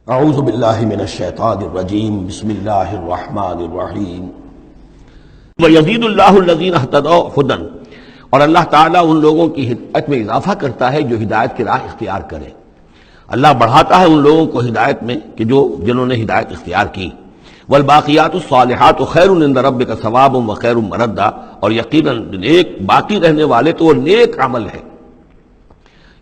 اعوذ باللہ من الشیطان الرجیم بسم اللہ الرحمن الرحیم وَيَزِيدُ اللَّهُ الَّذِينَ اهْتَدَوْا هُدًى، اور اللہ تعالیٰ ان لوگوں کی ہدایت میں اضافہ کرتا ہے جو ہدایت کی راہ اختیار کریں۔ اللہ بڑھاتا ہے ان لوگوں کو ہدایت میں کہ جنہوں نے ہدایت اختیار کی۔ وَالْبَاقِيَاتُ الصَّالِحَاتُ خَيْرٌ عِندَ رَبِّكَ ثَوَابٌ وَخَيْرٌ مَرَدًّا، اور یقیناً نیک باقی رہنے والے تو وہ نیک عمل ہے۔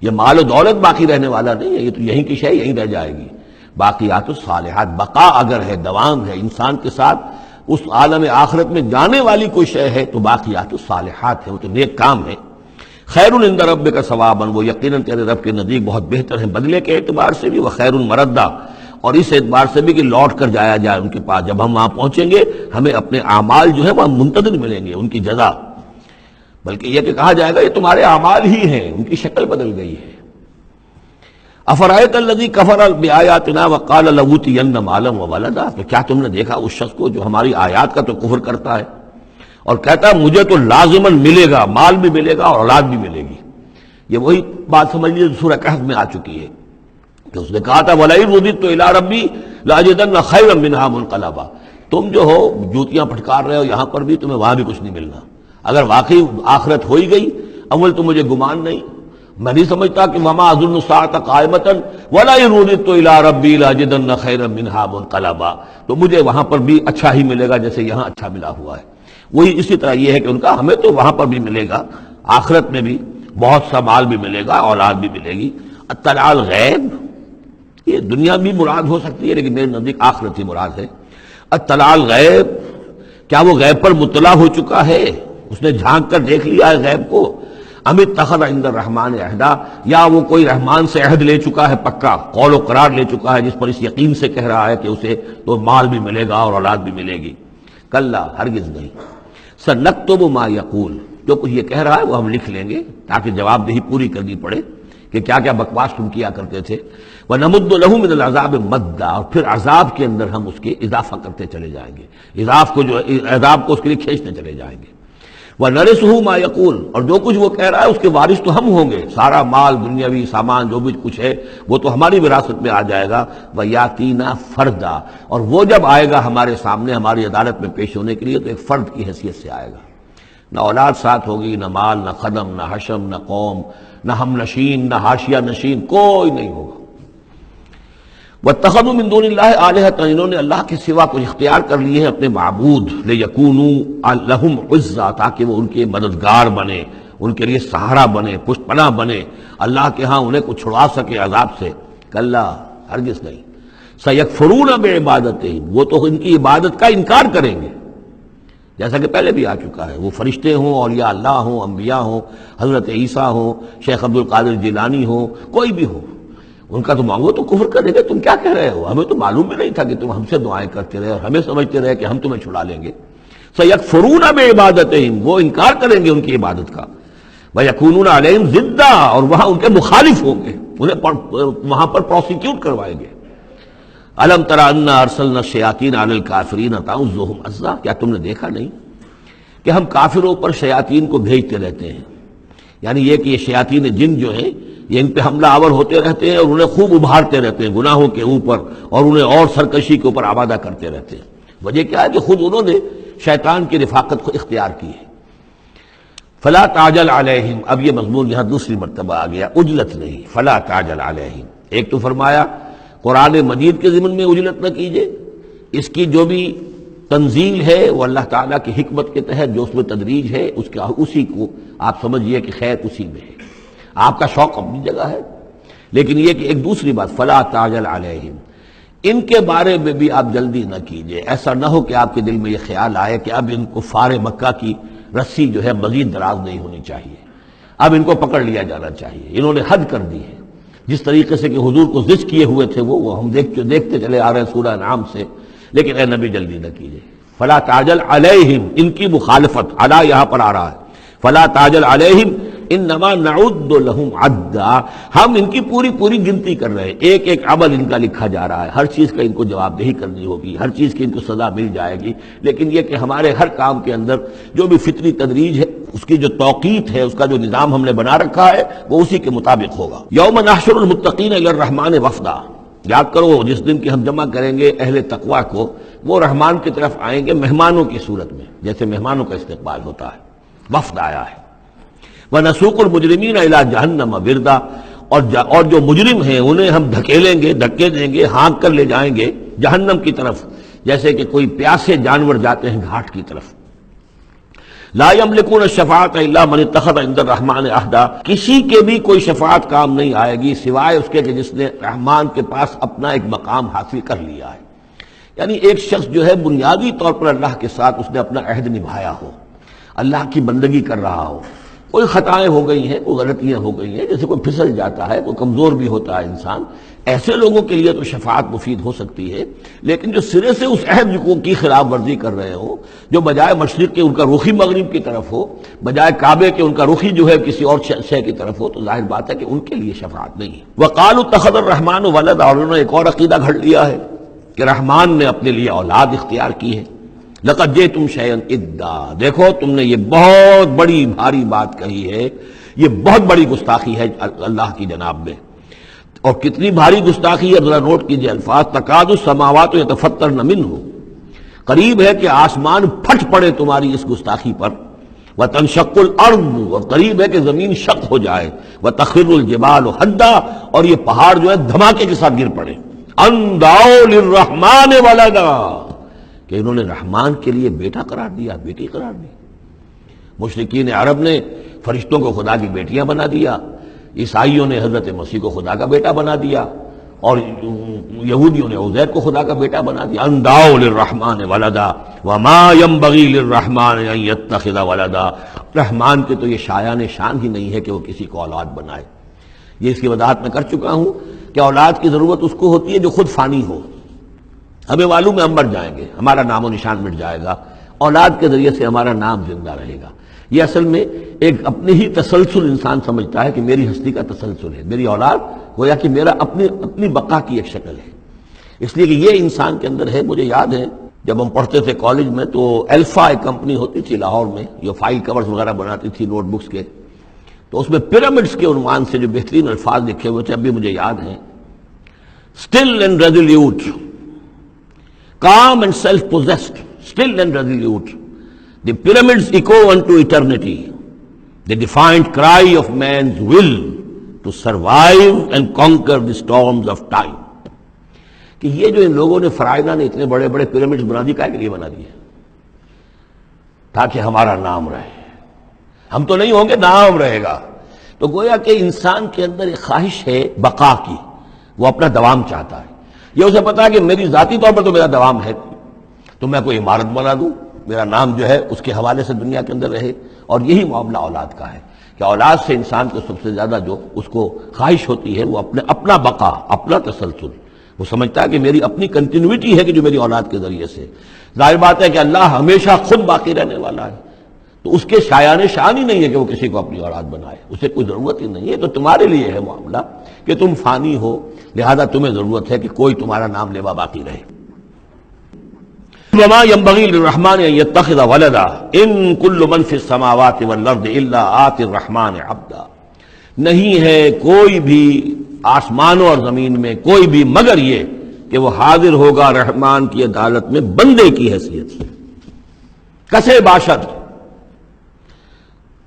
یہ مال و دولت باقی رہنے والا نہیں ہے، یہ تو یہیں کی شے یہیں رہ جائے گی۔ باقیات الصالحات، بقا اگر ہے، دوام ہے انسان کے ساتھ، اس عالم آخرت میں جانے والی کوئی شے ہے تو باقیات الصالحات ہے، وہ تو نیک کام ہے۔ خیر عند ربک ثوابا، وہ یقیناً تیرے رب کے نزدیک بہت بہتر ہیں بدلے کے اعتبار سے بھی، وخیر مردا، اور اس اعتبار سے بھی کہ لوٹ کر جایا جائے ان کے پاس۔ جب ہم وہاں پہنچیں گے ہمیں اپنے اعمال جو ہے وہاں منتظر ملیں گے، ان کی جزا، بلکہ یہ کہ کہا جائے گا یہ تمہارے اعمال ہی ہیں، ان کی شکل بدل گئی ہے۔ افرائیت الذی کفر بآیاتنا وقال لأوتین مالا وولدا، کہ کیا تم نے دیکھا اس شخص کو جو ہماری آیات کا تو کفر کرتا ہے اور کہتا ہے مجھے تو لازماً ملے گا، مال بھی ملے گا اور اولاد بھی ملے گی۔ یہ وہی بات سمجھ لیجیے سورہ کہف میں آ چکی ہے کہ اس نے کہا تھا وَلَئِن رُدِدتُّ إِلَىٰ رَبِّي لَأَجِدَنَّ خَيْرًا مِنْهَا مُنْقَلَبًا، تم جو ہو جوتیاں پھٹکار رہے ہو یہاں پر بھی، تمہیں وہاں بھی کچھ نہیں ملنا۔ اگر واقعی آخرت ہو ہی گئی، اول تو مجھے گمان نہیں، میں نہیں سمجھتا کہ وما اظن الساعۃ قائمۃ ولئن رددت الی ربی لاجدن خیرا منہا منقلبا، تو مجھے وہاں پر بھی اچھا ہی ملے گا جیسے یہاں اچھا ملا ہوا ہے۔ وہی اسی طرح یہ ہے کہ ان کا ہمیں تو وہاں پر بھی ملے گا، آخرت میں بھی بہت سا مال بھی ملے گا، اولاد بھی ملے گی۔ اطلاع الغیب، یہ دنیا بھی مراد ہو سکتی ہے لیکن میرے نزدیک آخرت ہی مراد ہے۔ اطلاع الغیب، کیا وہ غیب پر مطلع ہو چکا ہے، اس نے جھانک کر دیکھ لیا ہے غیب کو؟ ام اتخذ عند الرحمن عہدا، یا وہ کوئی رحمان سے عہد لے چکا ہے، پکا قول و قرار لے چکا ہے جس پر اس یقین سے کہہ رہا ہے کہ اسے تو مال بھی ملے گا اور اولاد بھی ملے گی۔ کلا، ہرگز نہیں۔ سنکتب ما یقول، جو کچھ یہ کہہ رہا ہے وہ ہم لکھ لیں گے تاکہ جواب دہی پوری کرنی پڑے کہ کیا کیا بکواس تم کیا کرتے تھے۔ وَنَمُدُّ لَهُ مِنَ الْعَذَابِ مَدًّا، اور پھر عذاب کے اندر ہم اس کے اضافہ کرتے چلے جائیں گے، عذاب کو اس کے لیے کھینچتے چلے جائیں گے۔ وَنَرِثُهُ مَا يَقُولُ، اور جو کچھ وہ کہہ رہا ہے اس کے وارث تو ہم ہوں گے، سارا مال دنیاوی سامان جو بھی کچھ ہے وہ تو ہماری وراثت میں آ جائے گا۔ وَيَأْتِينَا فَرْدًا، اور وہ جب آئے گا ہمارے سامنے ہماری عدالت میں پیش ہونے کے لیے تو ایک فرد کی حیثیت سے آئے گا، نہ اولاد ساتھ ہوگی، نہ مال، نہ خدم، نہ حشم، نہ قوم، نہ ہم نشین، نہ حاشیہ نشین، کوئی نہیں ہوگا۔ وَاتَّخَذُوا مِن دُونِ اللَّهِ آلِهَةً، انہوں نے اللہ کے سوا کچھ اختیار کر لیے ہیں اپنے معبود، لِيَكُونُوا لَهُمْ عِزًّا، تاکہ وہ ان کے مددگار بنے، ان کے لیے سہارا بنے، پشت پناہ بنے، اللہ کے ہاں انہیں کچھ چھڑا سکے عذاب سے۔ کلا، ہرگز نہیں۔ سَيَكْفُرُونَ بِعِبَادَتِهِمْ، وہ تو ان کی عبادت کا انکار کریں گے، جیسا کہ پہلے بھی آ چکا ہے، وہ فرشتے ہوں، اولیاء اللہ ہوں، انبیاء ہوں، حضرت عیسیٰ ہوں، شیخ عبد القادر جیلانی ہوں، کوئی بھی ہو، ان کا تو مانگو تو کفر کرے گا، تم کیا کہہ رہے ہو، ہمیں تو معلوم بھی نہیں تھا کہ تم ہم سے دعائیں کرتے رہے اور ہمیں سمجھتے رہے کہ ہم تمہیں چھڑا لیں گے۔ سَيَكْفُرُونَ بِعِبَادَتِهِمْ، وہ انکار کریں گے ان کی عبادت کا۔ وَيَكُونُونَ عَلَيْهِمْ ضِدًّا، اور وہاں ان کے مخالف ہوں گے، انہیں وہاں پر پروسیکیوٹ کروائیں گے۔ أَلَمْ تَرَ أَنَّا أَرْسَلْنَا الشَّيَاطِينَ عَلَى الْكَافِرِينَ تَعُزُّهُمْ عَزًّا، کیا تم نے دیکھا نہیں کہ ہم کافروں پر شیاطین کو بھیجتے رہتے ہیں، یعنی یہ کہ یہ شیاطین جن جو ہیں یہ ان پہ حملہ آور ہوتے رہتے ہیں اور انہیں خوب ابھارتے رہتے ہیں گناہوں کے اوپر، اور انہیں اور سرکشی کے اوپر آمادہ کرتے رہتے ہیں۔ وجہ کیا ہے کہ خود انہوں نے شیطان کی رفاقت کو اختیار کی ہے۔ فلا تعجل علیہم، اب یہ مضمون یہاں دوسری مرتبہ آ گیا، عجلت نہیں، فلا تعجل علیہم۔ ایک تو فرمایا قرآن مجید کے ضمن میں عجلت نہ کیجیے، اس کی جو بھی تنزیل ہے وہ اللہ تعالیٰ کی حکمت کے تحت جو اس میں تدریج ہے اسی کو آپ سمجھیے کہ خیر اسی میں ہے، آپ کا شوق اپنی جگہ ہے، لیکن یہ کہ ایک دوسری بات فلا تعجل علیہم، ان کے بارے میں بھی آپ جلدی نہ کیجیے۔ ایسا نہ ہو کہ آپ کے دل میں یہ خیال آئے کہ اب ان کفار مکہ کی رسی جو ہے مزید دراز نہیں ہونی چاہیے، اب ان کو پکڑ لیا جانا چاہیے، انہوں نے حد کر دی ہے۔ جس طریقے سے کہ حضور کو زج کیے ہوئے تھے وہ ہم دیکھتے چلے آ رہے ہیں سورہ انعام سے، لیکن اے نبی جلدی نہ کیجیے۔ فلا تعجل علیہم، ان کی مخالفت، علی یہاں پر آ رہا ہے، فلا تعجل علیہم انما نعد لهم عدا، ہم ان کی پوری گنتی کر رہے ہیں، ایک ایک عمل ان کا لکھا جا رہا ہے، ہر چیز کا ان کو جواب دہی کرنی ہوگی، ہر چیز کی ان کو سزا مل جائے گی، لیکن یہ کہ ہمارے ہر کام کے اندر جو بھی فطری تدریج ہے، اس کی جو توقیت ہے، اس کا جو نظام ہم نے بنا رکھا ہے وہ اسی کے مطابق ہوگا۔ یوم نحشر المتقین الی الرحمن وفدا، یاد کرو جس دن کی ہم جمع کریں گے اہل تقویٰ کو، وہ رحمان کی طرف آئیں گے مہمانوں کی صورت میں، جیسے مہمانوں کا استقبال ہوتا ہے، وفد آیا ہے۔ وَنَسُوقُ الْمُجْرِمِينَ إِلَىٰ جَهَنَّمَ وِرْدًا، اور جو مجرم ہیں انہیں ہم دھکیلیں گے، دھکے دیں گے، ہانک کر لے جائیں گے جہنم کی طرف، جیسے کہ کوئی پیاسے جانور جاتے ہیں گھاٹ کی طرف۔ لا يملكون الشفاعۃ الا من اتخذ عند الرحمن عہدا، کسی کے بھی کوئی شفاعت کام نہیں آئے گی سوائے اس کے کہ جس نے رحمان کے پاس اپنا ایک مقام حاصل کر لیا ہے۔ یعنی ایک شخص جو ہے بنیادی طور پر اللہ کے ساتھ اس نے اپنا عہد نبھایا ہو، اللہ کی بندگی کر رہا ہو، کوئی خطائیں ہو گئی ہیں، کوئی غلطیاں ہو گئی ہیں، جیسے کوئی پھسل جاتا ہے، کوئی کمزور بھی ہوتا ہے انسان، ایسے لوگوں کے لیے تو شفاعت مفید ہو سکتی ہے۔ لیکن جو سرے سے اس عہد کی خلاف ورزی کر رہے ہو، جو بجائے مشرق کے ان کا رخی مغرب کی طرف ہو، بجائے کعبے کے ان کا رخی جو ہے کسی اور شے کی طرف ہو، تو ظاہر بات ہے کہ ان کے لیے شفاعت نہیں ہے۔ وقالوا اتخذ الرحمن ولدا، اور انہوں نے ایک اور عقیدہ گھڑ لیا ہے کہ رحمان نے اپنے لیے اولاد اختیار کی ہے۔ لقد جئتم شیئا ادا، دیکھو تم نے یہ بہت بڑی بھاری بات کہی ہے، یہ بہت بڑی گستاخی ہے اللہ کی جناب میں۔ اور کتنی بھاری گستاخی ہے ذرا نوٹ کیجئے الفاظ، تکاد السماوات یتفطرن منہ، قریب ہے کہ آسمان پھٹ پڑے تمہاری اس گستاخی پر، وتنشق الارض، اور قریب ہے کہ زمین شق ہو جائے، وتخر الجبال حدا، اور یہ پہاڑ جو ہے دھماکے کے ساتھ گر پڑے، ان دعوا للرحمن ولدا، کہ انہوں نے رحمان کے لیے بیٹا قرار دیا، بیٹی قرار دی۔ مشرکین عرب نے فرشتوں کو خدا کی بیٹیاں بنا دیا، عیسائیوں نے حضرت مسیح کو خدا کا بیٹا بنا دیا، اور یہودیوں نے عزیر کو خدا کا بیٹا بنا دیا۔ ان دعوا للرحمن ولدا وما ينبغي للرحمن ان يتخذ ولدا، رحمان کے تو یہ شایان شان ہی نہیں ہے کہ وہ کسی کو اولاد بنائے۔ یہ اس کی وضاحت میں کر چکا ہوں کہ اولاد کی ضرورت اس کو ہوتی ہے جو خود فانی ہو۔ ہمیں معلوم ہے ہم مر جائیں گے، ہمارا نام و نشان مٹ جائے گا، اولاد کے ذریعے سے ہمارا نام زندہ رہے گا۔ یہ اصل میں ایک اپنے ہی تسلسل انسان سمجھتا ہے کہ میری ہستی کا تسلسل ہے، میری اولاد گویا کہ میرا اپنی بقا کی ایک شکل ہے۔ اس لیے کہ یہ انسان کے اندر ہے۔ مجھے یاد ہے جب ہم پڑھتے تھے کالج میں تو الفا ایک کمپنی ہوتی تھی لاہور میں جو فائل کورز وغیرہ بناتی تھی نوٹ بکس کے، تو اس میں پیرامڈز کے عنوان سے جو بہترین الفاظ لکھے ہوئے تھے اب بھی مجھے یاد ہیں، still and resolute, calm and self-possessed, still and resolute. The pyramids echo unto eternity, the defiant cry of man's will to survive and conquer the storms of time. کہ یہ جو ان لوگوں نے فرائضہ نے اتنے بڑے بڑے پیرامڈز بنا دی، کائے کے لیے بنا دیے؟ تاکہ ہمارا نام رہے، ہم تو نہیں ہوں گے، نام رہے گا۔ تو گویا کہ انسان کے اندر ایک خواہش ہے بقا کی، وہ اپنا دوام چاہتا ہے۔ یہ اسے پتا ہے کہ میری ذاتی طور پر تو میرا دوام ہے، تو میں کوئی عمارت بنا دوں، میرا نام جو ہے اس کے حوالے سے دنیا کے اندر رہے۔ اور یہی معاملہ اولاد کا ہے کہ اولاد سے انسان کو سب سے زیادہ جو اس کو خواہش ہوتی ہے وہ اپنا بقا، اپنا تسلسل۔ وہ سمجھتا ہے کہ میری اپنی کنٹینیوٹی ہے کہ جو میری اولاد کے ذریعے سے۔ ظاہر بات ہے کہ اللہ ہمیشہ خود باقی رہنے والا ہے، تو اس کے شایان شان ہی نہیں ہے کہ وہ کسی کو اپنی اولاد بنائے، اسے کوئی ضرورت ہی نہیں ہے۔ تو تمہارے لیے ہے معاملہ کہ تم فانی ہو، لہذا تمہیں ضرورت ہے کہ کوئی تمہارا نام لیوا باقی رہے۔ وما ينبغي للرحمن ان يتخذ ولدا ان كل من في السماوات والارض الا آتي الرحمن عبدا، نہیں ہے کوئی بھی آسمانوں اور زمین میں کوئی بھی مگر یہ کہ وہ حاضر ہوگا رحمان کی عدالت میں بندے کی حیثیت سے، کسے باشد،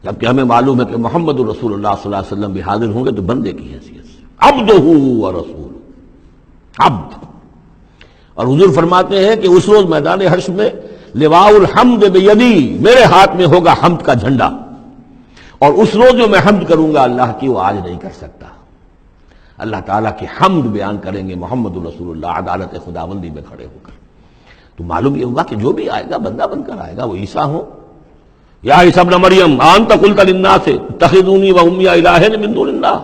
جبکہ ہمیں معلوم ہے کہ محمد رسول اللہ صلی اللہ علیہ وسلم بھی حاضر ہوں گے تو بندے کی حیثیت سے، عبدہ ورسول، عبد۔ اور حضور فرماتے ہیں کہ اس روز میدان حشر میں لواء الحمد بیدی، میرے ہاتھ میں ہوگا حمد کا جھنڈا، اور اس روز جو میں حمد کروں گا اللہ کی وہ آج نہیں کر سکتا۔ اللہ تعالیٰ کی حمد بیان کریں گے محمد رسول اللہ عدالت خداوندی میں کھڑے ہو کر۔ تو معلوم یہ ہوگا کہ جو بھی آئے گا بندہ بن کر آئے گا، وہ عیسیٰ ہو یا عیسیٰ ابن مریم انت قلت للناس اتخذونی وامی الہین من دون اللہ،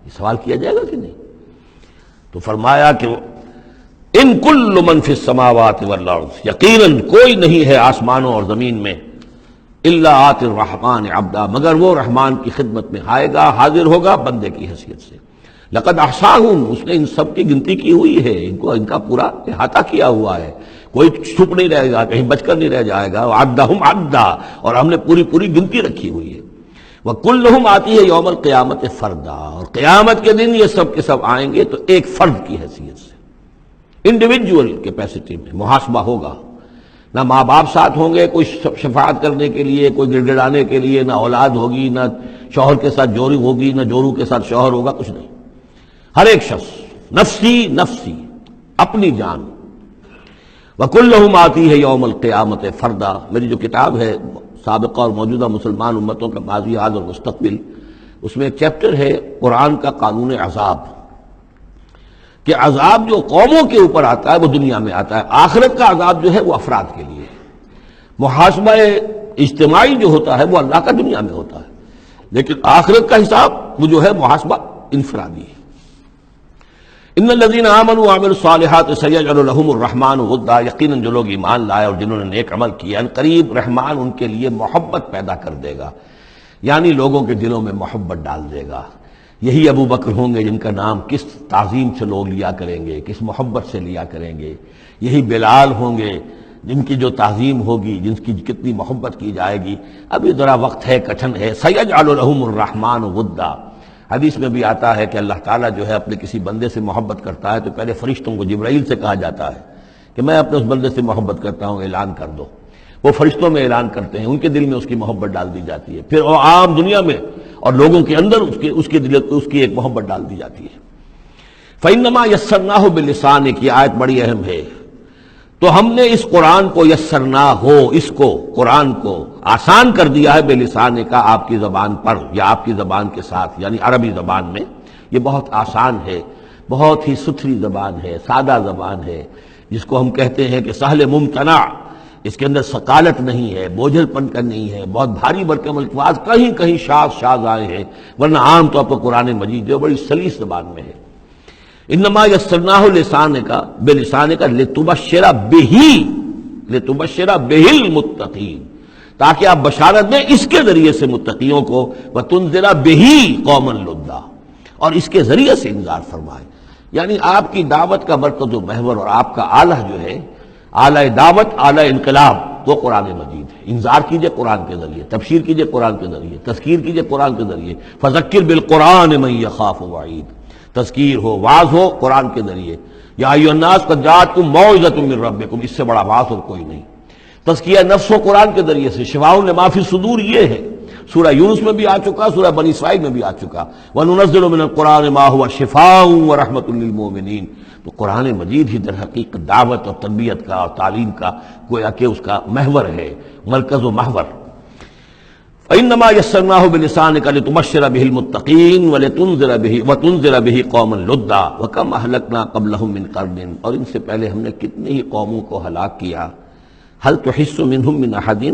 یہ سوال کیا جائے گا کہ نہیں؟ تو فرمایا کہ ان کل من فی السماوات والارض، یقیناً کوئی نہیں ہے آسمانوں اور زمین میں، الا آتی الرحمن عبدا، مگر وہ رحمان کی خدمت میں آئے گا، حاضر ہوگا بندے کی حیثیت سے۔ لقد احصاہم، اس نے ان سب کی گنتی کی ہوئی ہے، ان کا پورا احاطہ کیا ہوا ہے، کوئی چھپ نہیں رہے گا، کہیں بچ کر نہیں رہ جائے گا۔ وعدہم عدا، اور ہم نے پوری گنتی رکھی ہوئی ہے۔ وَكُلُّهُمْ آتی ہے یوم القیامت فردا، اور قیامت کے دن یہ سب کے سب آئیں گے تو ایک فرد کی حیثیت سے، انڈیویجول کیپیسٹی میں محاسبہ ہوگا۔ نہ ماں باپ ساتھ ہوں گے کوئی شفاعت کرنے کے لیے، کوئی گڑ گڑانے کے لیے، نہ اولاد ہوگی، نہ شوہر کے ساتھ جوری ہوگی، نہ جورو کے ساتھ شوہر ہوگا، کچھ نہیں۔ ہر ایک شخص نفسی نفسی، اپنی جان۔ وَكُلُّهُمْ آتی ہے یوم القیامت فردا، میری جو کتاب ہے سابقہ اور موجودہ مسلمان امتوں کا ماضی، حال اور مستقبل، اس میں ایک چیپٹر ہے قرآن کا قانون عذاب، کہ عذاب جو قوموں کے اوپر آتا ہے وہ دنیا میں آتا ہے، آخرت کا عذاب جو ہے وہ افراد کے لیے، محاسبہ اجتماعی جو ہوتا ہے وہ اللہ کا دنیا میں ہوتا ہے، لیکن آخرت کا حساب وہ جو ہے محاسبہ انفرادی ہے۔ ان الذین آمنوا وعملوا الصالحات سیجعل لهم الرحمن ودا، یقیناً جو لوگ ایمان لائے اور جنہوں نے نیک عمل کیا، ان قریب رحمان ان کے لیے محبت پیدا کر دے گا، یعنی لوگوں کے دلوں میں محبت ڈال دے گا۔ یہی ابو بکر ہوں گے جن کا نام کس تعظیم سے لوگ لیا کریں گے، کس محبت سے لیا کریں گے۔ یہی بلال ہوں گے جن کی جو تعظیم ہوگی، جن کی کتنی محبت کی جائے گی۔ ابھی ذرا وقت ہے، کٹھن ہے۔ سیجعل لهم الرحمن ودا، حدیث میں بھی آتا ہے کہ اللہ تعالیٰ جو ہے اپنے کسی بندے سے محبت کرتا ہے تو پہلے فرشتوں کو، جبرائیل سے کہا جاتا ہے کہ میں اپنے اس بندے سے محبت کرتا ہوں، اعلان کر دو۔ وہ فرشتوں میں اعلان کرتے ہیں، ان کے دل میں اس کی محبت ڈال دی جاتی ہے، پھر وہ عام دنیا میں اور لوگوں کے اندر اس کی ایک محبت ڈال دی جاتی ہے۔ فَإِنَّمَا يَسَّرْنَاهُ بِلِسَانِكَ، یہ آیت بڑی اہم ہے۔ تو ہم نے اس قرآن کو یسرنا ہو، اس کو قرآن کو آسان کر دیا ہے، بلسان کا، آپ کی زبان پر یا آپ کی زبان کے ساتھ، یعنی عربی زبان میں۔ یہ بہت آسان ہے، بہت ہی ستھری زبان ہے، سادہ زبان ہے، جس کو ہم کہتے ہیں کہ سہل ممتنع، اس کے اندر ثقالت نہیں ہے، بوجھل پن کا نہیں ہے، بہت بھاری بھرکم الفاظ کہیں کہیں شاذ آئے ہیں، ورنہ عام طور پر قرآن مجید جو بڑی سلیس زبان میں ہے۔ انما یسرناہ لسانک، بلسانک لتبشر بہ المتقین، تاکہ آپ بشارت دیں اس کے ذریعے سے متقیوں کو، وتنذر بہ قوما لدا، اور اس کے ذریعے سے انذار فرمائے۔ یعنی آپ کی دعوت کا مرکز و محور اور آپ کا آلہ جو ہے، آلہ دعوت، آلہ انقلاب، وہ قرآن مجید ہے۔ انذار کیجئے قرآن کے ذریعے، تبشیر کیجئے قرآن کے ذریعے، تذکیر کیجئے قرآن کے ذریعے۔ فذکر بالقرآن من یخاف وعید، تذکیر ہو، واعظ ہو قرآن کے ذریعے۔ یا ایھا الناس قد جاءتکم موعظۃ من ربکم، اس سے بڑا واعظ اور کوئی نہیں۔ تزکیہ نفس و قرآن کے ذریعے سے، شفاء لما فی الصدور یہ ہے، سورہ یونس میں بھی آ چکا، سورہ بنی اسرائیل میں بھی آ چکا، وَنُنَزِّلُ مِنَ الْقُرْآنِ مَا هُوَ شِفَاءٌ وَرَحْمَةٌ لِّلْمُؤْمِنِينَ۔ تو قرآن مجید ہی در حقیقت دعوت اور تربیت کا اور تعلیم کا گویا کہ اس کا محور ہے، مرکز و محور۔ فَإِنَّمَا يَسَّرْنَاهُ بِلِسَانِكَ لِتُبَشِّرَ بِهِ الْمُتَّقِينَ وَتُنذِرَ بِهِ قَوْمًا لُدًّا وَكَمْ أَهْلَكْنَا قَبْلَهُم مِّن قَرْنٍ، اور ان سے پہلے ہم نے کتنی ہی قوموں کو ہلاک کیا۔ هَلْ تُحِسُّ مِنْهُم مِّنْ أَحَدٍ،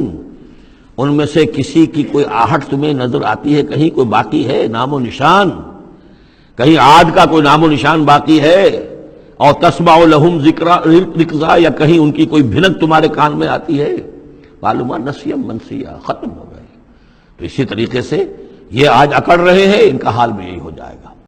ان میں سے کسی کی کوئی آہٹ تمہیں نظر آتی ہے؟ کہیں کوئی باقی ہے نام و نشان؟ کہیں عاد کا کوئی نام و نشان باقی ہے؟ اور تسمع لهم رکزا، یا کہیں ان کی کوئی بھنک تمہارے کان میں آتی ہے؟ معلومات نسیم منسیہ، ختم ہو گئے۔ تو اسی طریقے سے یہ آج اکڑ رہے ہیں، ان کا حال بھی یہی ہو